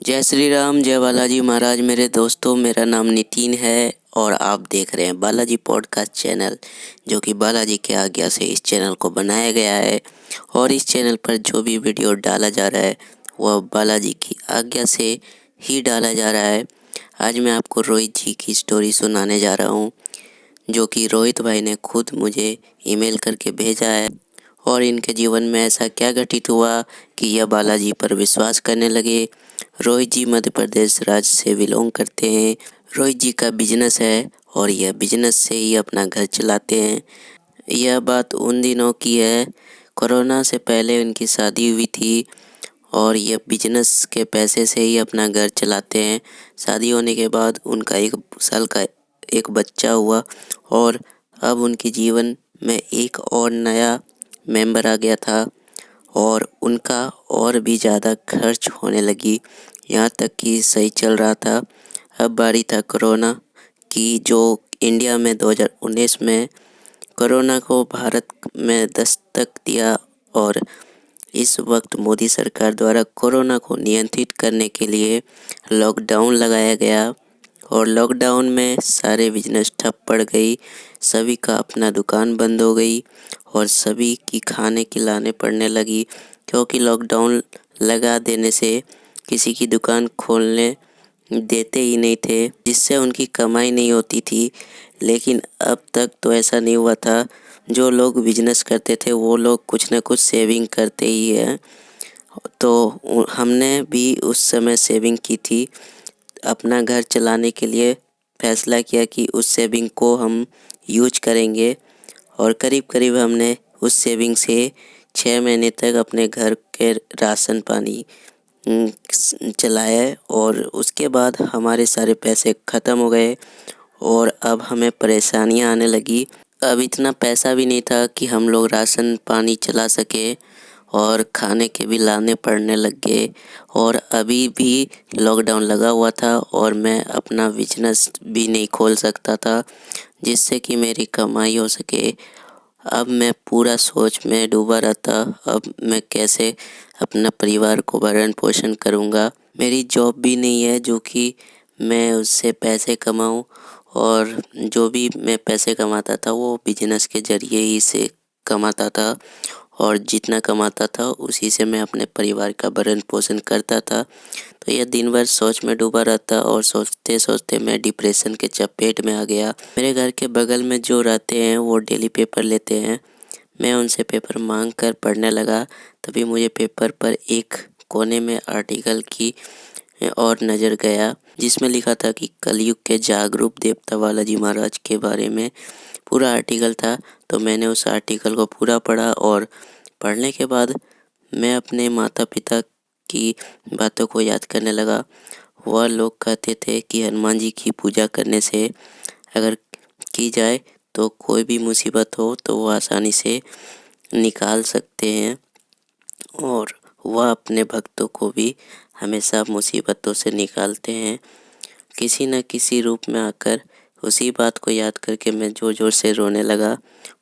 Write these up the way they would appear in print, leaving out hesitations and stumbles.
जय श्री राम, जय बालाजी महाराज। मेरे दोस्तों, मेरा नाम नितिन है और आप देख रहे हैं बालाजी पॉडकास्ट चैनल, जो कि बालाजी की आज्ञा से इस चैनल को बनाया गया है। और इस चैनल पर जो भी वीडियो डाला जा रहा है वह बालाजी की आज्ञा से ही डाला जा रहा है। आज मैं आपको रोहित जी की स्टोरी सुनाने जा रहा हूँ, जो कि रोहित भाई ने खुद मुझे ईमेल करके भेजा है। और इनके जीवन में ऐसा क्या घटित हुआ कि यह बालाजी पर विश्वास करने लगे। रोहित जी मध्य प्रदेश राज्य से बिलोंग करते हैं। रोहित जी का बिजनेस है और यह बिजनेस से ही अपना घर चलाते हैं। यह बात उन दिनों की है, कोरोना से पहले उनकी शादी हुई थी और यह बिजनेस के पैसे से ही अपना घर चलाते हैं। शादी होने के बाद उनका 1 साल का एक बच्चा हुआ और अब उनके जीवन में एक और नया मेंबर आ गया था और उनका और भी ज़्यादा खर्च होने लगी। यहाँ तक कि सही चल रहा था। अब बारी था कोरोना की, जो इंडिया में 2019 में कोरोना को भारत में दस्तक दिया। और इस वक्त मोदी सरकार द्वारा कोरोना को नियंत्रित करने के लिए लॉकडाउन लगाया गया और लॉकडाउन में सारे बिजनेस ठप पड़ गई। सभी का अपना दुकान बंद हो गई और सभी की खाने की लाने पड़ने लगी, क्योंकि लॉकडाउन लगा देने से किसी की दुकान खोलने देते ही नहीं थे, जिससे उनकी कमाई नहीं होती थी। लेकिन अब तक तो ऐसा नहीं हुआ था। जो लोग बिजनेस करते थे वो लोग कुछ ना कुछ सेविंग करते ही हैं। तो हमने भी उस समय सेविंग की थी। अपना घर चलाने के लिए फैसला किया कि उस सेविंग को हम यूज करेंगे और करीब करीब हमने उस सेविंग से 6 महीने तक अपने घर के राशन पानी चलाया। और उसके बाद हमारे सारे पैसे ख़त्म हो गए और अब हमें परेशानियां आने लगी। अब इतना पैसा भी नहीं था कि हम लोग राशन पानी चला सके और खाने के भी लाने पड़ने लग गए। और अभी भी लॉकडाउन लगा हुआ था और मैं अपना बिजनेस भी नहीं खोल सकता था, जिससे कि मेरी कमाई हो सके। अब मैं पूरा सोच में डूबा रहता, अब मैं कैसे अपना परिवार को भरण पोषण करूँगा। मेरी जॉब भी नहीं है जो कि मैं उससे पैसे कमाऊँ, और जो भी मैं पैसे कमाता था वो बिजनेस के ज़रिए ही से कमाता था और जितना कमाता था उसी से मैं अपने परिवार का भरण पोषण करता था। तो यह दिन भर सोच में डूबा रहता और सोचते सोचते मैं डिप्रेशन के चपेट में आ गया। मेरे घर के बगल में जो रहते हैं वो डेली पेपर लेते हैं। मैं उनसे पेपर मांग कर पढ़ने लगा। तभी मुझे पेपर पर एक कोने में आर्टिकल की और नज़र गया, जिसमें लिखा था कि कलयुग के जागरूक देवता बालाजी महाराज के बारे में पूरा आर्टिकल था। तो मैंने उस आर्टिकल को पूरा पढ़ा और पढ़ने के बाद मैं अपने माता पिता की बातों को याद करने लगा। वह लोग कहते थे कि हनुमान जी की पूजा करने से अगर की जाए तो कोई भी मुसीबत हो तो वो आसानी से निकाल सकते हैं और वह अपने भक्तों को भी हमेशा मुसीबतों से निकालते हैं। किसी न किसी रूप में आकर उसी बात को याद करके मैं ज़ोर ज़ोर से रोने लगा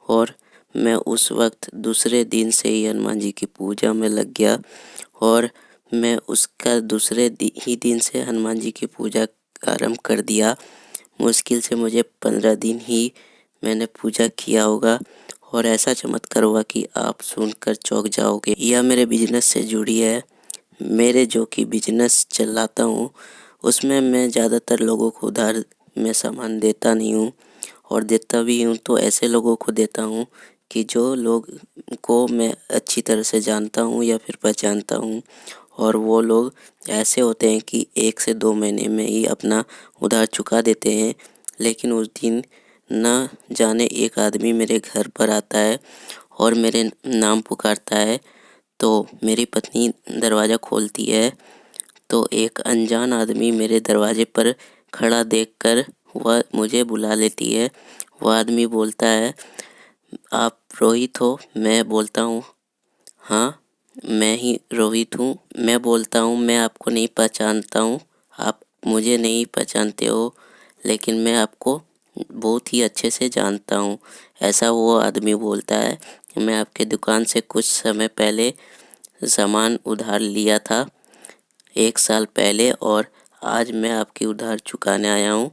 और मैं उस वक्त दूसरे दिन से ही हनुमान जी की पूजा में लग गया। और मैं उसका दूसरे ही दिन से हनुमान जी की पूजा आरंभ कर दिया। मुश्किल से मुझे 15 दिन ही मैंने पूजा किया होगा और ऐसा चमत्कार हुआ कि आप सुनकर चौंक जाओगे। यह मेरे बिजनेस से जुड़ी है। मेरे जो कि बिजनेस चलाता हूँ उसमें मैं ज़्यादातर लोगों को उधार में सामान देता नहीं हूँ, और देता भी हूँ तो ऐसे लोगों को देता हूँ कि जो लोग को मैं अच्छी तरह से जानता हूँ या फिर पहचानता हूँ। और वो लोग ऐसे होते हैं कि 1 से 2 महीने में ही अपना उधार चुका देते हैं। लेकिन उस दिन न जाने एक आदमी मेरे घर पर आता है और मेरे नाम पुकारता है। तो मेरी पत्नी दरवाज़ा खोलती है तो एक अनजान आदमी मेरे दरवाजे पर खड़ा देखकर वह मुझे बुला लेती है। वह आदमी बोलता है, आप रोहित हो? मैं बोलता हूँ, हाँ मैं ही रोहित हूँ। मैं बोलता हूँ, मैं आपको नहीं पहचानता हूँ, आप मुझे नहीं पहचानते हो, लेकिन मैं आपको बहुत ही अच्छे से जानता हूँ। ऐसा वो आदमी बोलता है। मैं आपके दुकान से कुछ समय पहले सामान उधार लिया था, 1 साल पहले और आज मैं आपकी उधार चुकाने आया हूँ।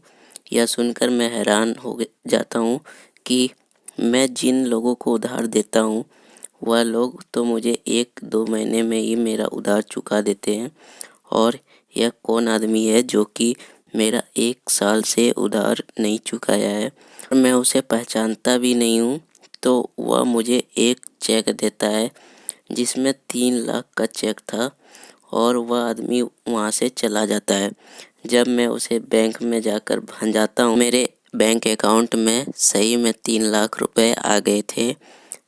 यह सुनकर मैं हैरान हो जाता हूँ कि मैं जिन लोगों को उधार देता हूँ वह लोग तो मुझे 1-2 महीने में ही मेरा उधार चुका देते हैं, और यह कौन आदमी है जो कि मेरा 1 साल से उधार नहीं चुकाया है और मैं उसे पहचानता भी नहीं हूँ। तो वह मुझे एक चेक देता है जिसमें 3 लाख का चेक था और वह आदमी वहाँ से चला जाता है। जब मैं उसे बैंक में जाकर भंजाता हूँ, मेरे बैंक अकाउंट में सही में 3 लाख रुपए आ गए थे।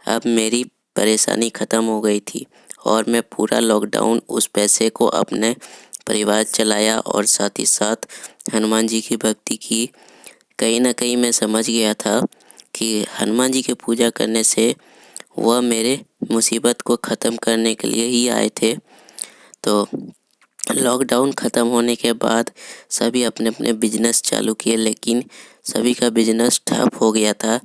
अब मेरी परेशानी ख़त्म हो गई थी और मैं पूरा लॉकडाउन उस पैसे को अपने परिवार चलाया और साथ ही साथ हनुमान जी की भक्ति की। कहीं ना कहीं मैं समझ गया था कि हनुमान जी की पूजा करने से वह मेरे मुसीबत को ख़त्म करने के लिए ही आए थे। तो लॉकडाउन ख़त्म होने के बाद सभी अपने अपने बिजनेस चालू किए, लेकिन सभी का बिजनेस ठप हो गया था।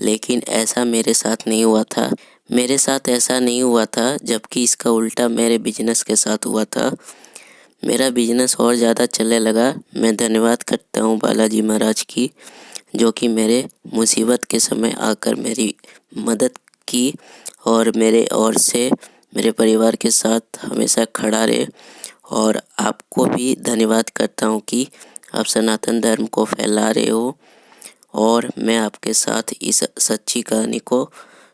लेकिन ऐसा मेरे साथ नहीं हुआ था। मेरे साथ ऐसा नहीं हुआ था, जबकि इसका उल्टा मेरे बिजनेस के साथ हुआ था। मेरा बिजनेस और ज़्यादा चलने लगा। मैं धन्यवाद करता हूँ बालाजी महाराज की, जो कि मेरे मुसीबत के समय आकर मेरी मदद की और मेरे ओर से मेरे परिवार के साथ हमेशा खड़ा रहे। और आपको भी धन्यवाद करता हूँ कि आप सनातन धर्म को फैला रहे हो और मैं आपके साथ इस सच्ची कहानी को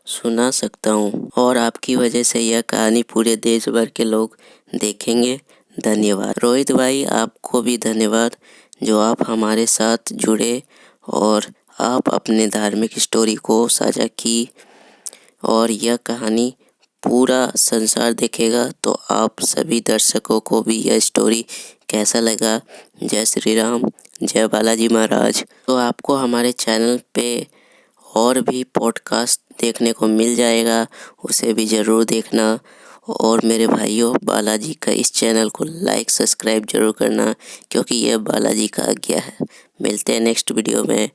सुना सकता हूँ और आपकी वजह से यह कहानी पूरे देश भर के लोग देखेंगे। धन्यवाद रोहित भाई, आपको भी धन्यवाद जो आप हमारे साथ जुड़े और आप अपने धार्मिक स्टोरी को साझा की। और यह कहानी पूरा संसार देखेगा, तो आप सभी दर्शकों को भी यह स्टोरी कैसा लगा। जय श्री राम, जय बालाजी महाराज। तो आपको हमारे चैनल पे और भी पॉडकास्ट देखने को मिल जाएगा, उसे भी ज़रूर देखना। और मेरे भाइयों, बालाजी का इस चैनल को लाइक सब्सक्राइब जरूर करना, क्योंकि यह बालाजी का आज्ञा है। मिलते हैं नेक्स्ट वीडियो में।